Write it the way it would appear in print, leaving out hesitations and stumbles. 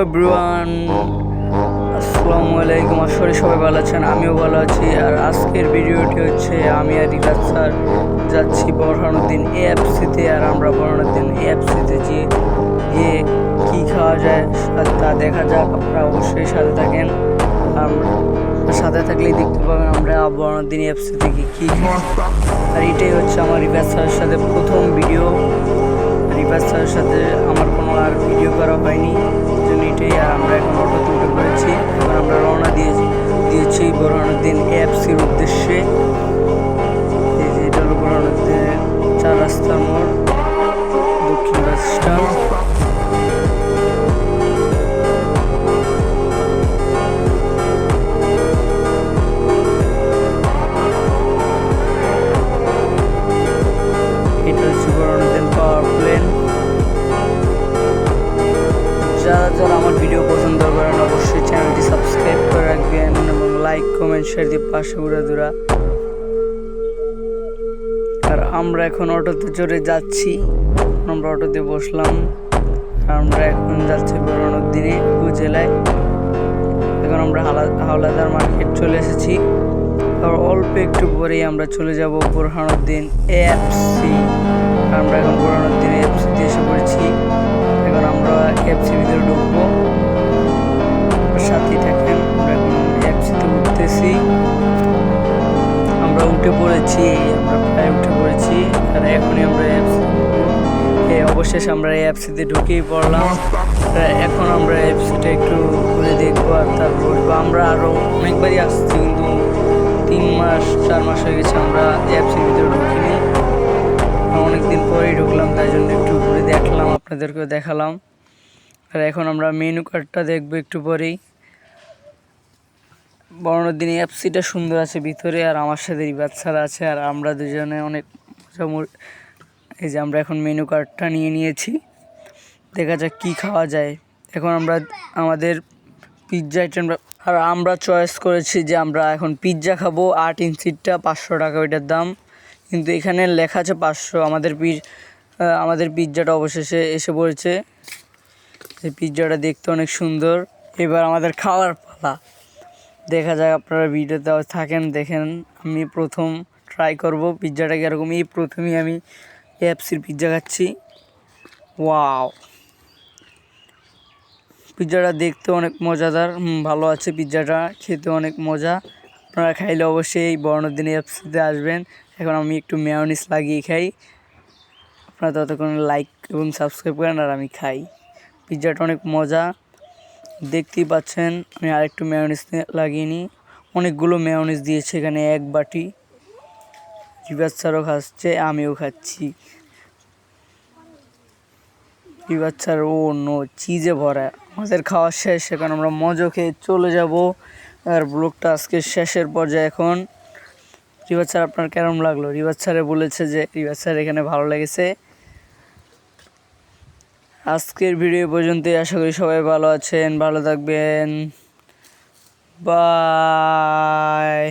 Everyone, আসসালামু আলাইকুম। আসলে সবাই ভালো আছেন, আমিও ভালো আছি। আর আজকের ভিডিওটি হচ্ছে আমি আর রিলাজ স্যার যাচ্ছি বোরহানুদ্দিন এএফসিতে। আর আমরা বোরহানুদ্দিন এএফসিতে গিয়ে কী খাওয়া যায় তা দেখা যাক। আপনারা অবশ্যই সাথে থাকেন, সাথে থাকলেই দেখতে পাবেন আমরা বোরহানুদ্দিন এএফসিতে কী খাই। আর এটাই হচ্ছে আমার রিলাজ স্যারের সাথে প্রথম ভিডিও। রিলাজ স্যারের সাথে আমার কোনো আর ভিডিও করা হয়নি, জন্য এটাই। আর আমরা এখন অটোতে উঠে পড়েছি। এখন আমরা রওনা দিয়েছি বোরহানুদ্দিন এএফসির উদ্দেশ্যে। এই যে এটা হলো বোরহানুদ্দিনের 4 রাস্তার মোড়, দক্ষিণ বাস স্ট্যান্ড। এটা হচ্ছে বোরহানুদ্দিন পাওয়ার প্লেন। যারা আমার ভিডিও পছন্দ করেন অবশ্যই চ্যানেলটি সাবস্ক্রাইব করে রাখবেন এবং লাইক কমেন্ট শেয়ার দিয়ে পাশে ঘুরা। আর আমরা এখন অটোতে চড়ে যাচ্ছি। আমরা অটোতে বসলাম। আমরা এখন যাচ্ছি বোরহানুদ্দিনে উপজেলায়। এখন আমরা হাওলাদার মার্কেট চলে এসেছি। আর অল্প একটু পরেই আমরা চলে যাব বোরহানুদ্দিন এএফসি। আমরা এখন বোরহানুদ্দিন এএফসিতে এসে পড়েছি। এখন আমরা এএফসির ভিতরে ঢুকবো, সাথেই থাকেন। আমরা এখন এএফসিতে উঠতেছি। আমরা উঠে পড়েছি, আমরা প্রায় উঠে পড়েছি। আর এখনই আমরা অবশেষে আমরা এএফসিতে ঢুকেই পড়লাম। এখন আমরা এএফসিটা একটু ঘুরে দেখবো আর তারপর উঠবো। আমরা আরও অনেকবারই আসছি, কিন্তু 3-4 মাস হয়ে গেছে আমরা এএফসির ভিতরে ঢুকিনি। অনেকদিন পরেই ঢুকলাম, তাই জন্য একটু ঘুরে দেখলাম, আপনাদেরকেও দেখালাম। আর এখন আমরা মেনু কার্ডটা দেখবো একটু পরেই। বোরহানুদ্দিন এএফসিটা সুন্দর আছে ভিতরে। আর আমার সাথে রিবাজ স্যার আছে, আর আমরা দুজনে অনেক মজা। এই যে আমরা এখন মেনু কার্ডটা নিয়ে নিয়েছি, দেখা যাক কী খাওয়া যায়। এখন আমরা আমাদের পিৎজা আইটেমটা, আর আমরা চয়েস করেছি যে আমরা এখন পিৎজা খাবো। 8 ইঞ্চিরটা 500 টাকা ওইটার দাম, কিন্তু এখানে লেখা আছে 500। আমাদের পিৎজাটা অবশেষে এসে পড়েছে। এই পিৎজাটা দেখতে অনেক সুন্দর। এবার আমাদের খাওয়ার পালা, দেখা যাক। আপনারা ভিডিওতে থাকেন, দেখেন। আমি প্রথম ট্রাই করব পিৎজাটা কীরকম। এই প্রথমেই আমি এএফসির পিৎজা খাচ্ছি। ওয়াও, পিৎজাটা দেখতে অনেক মজাদার। ভালো আছে পিৎজাটা, খেতে অনেক মজা। আপনারা খাইলে অবশ্যই এই বোরহানুদ্দিন এএফসিতে আসবেন। এখন আমি একটু মেয়োনিজ লাগিয়ে খাই। আপনারা ততক্ষণ লাইক এবং সাবস্ক্রাইব করেন আর আমি খাই। পিৎজাটা অনেক মজা, দেখতেই পাচ্ছেন। আমি আরেকটু মেয়োনিজ লাগিয়ে নিই। অনেকগুলো মেয়োনিজ দিয়েছে এখানে, 1 বাটি। রিবাজ স্যারও খাচ্ছে, আমিও খাচ্ছি। রিবাজ স্যার চিজে ভরা। আমাদের খাওয়া শেষ, এখন আমরা মজা খেয়ে চলে যাব। আর ব্লগটা আজকে শেষের পর্যায়ে এখন। রিবাজ স্যার আপনার কেমন লাগলো? রিবাজ স্যারে বলেছে যে রিবাজ স্যার এখানে ভালো লেগেছে। আজকের ভিডিও পর্যন্তই। আশা করি সবাই ভালো আছেন, ভালো থাকবেন। বাই।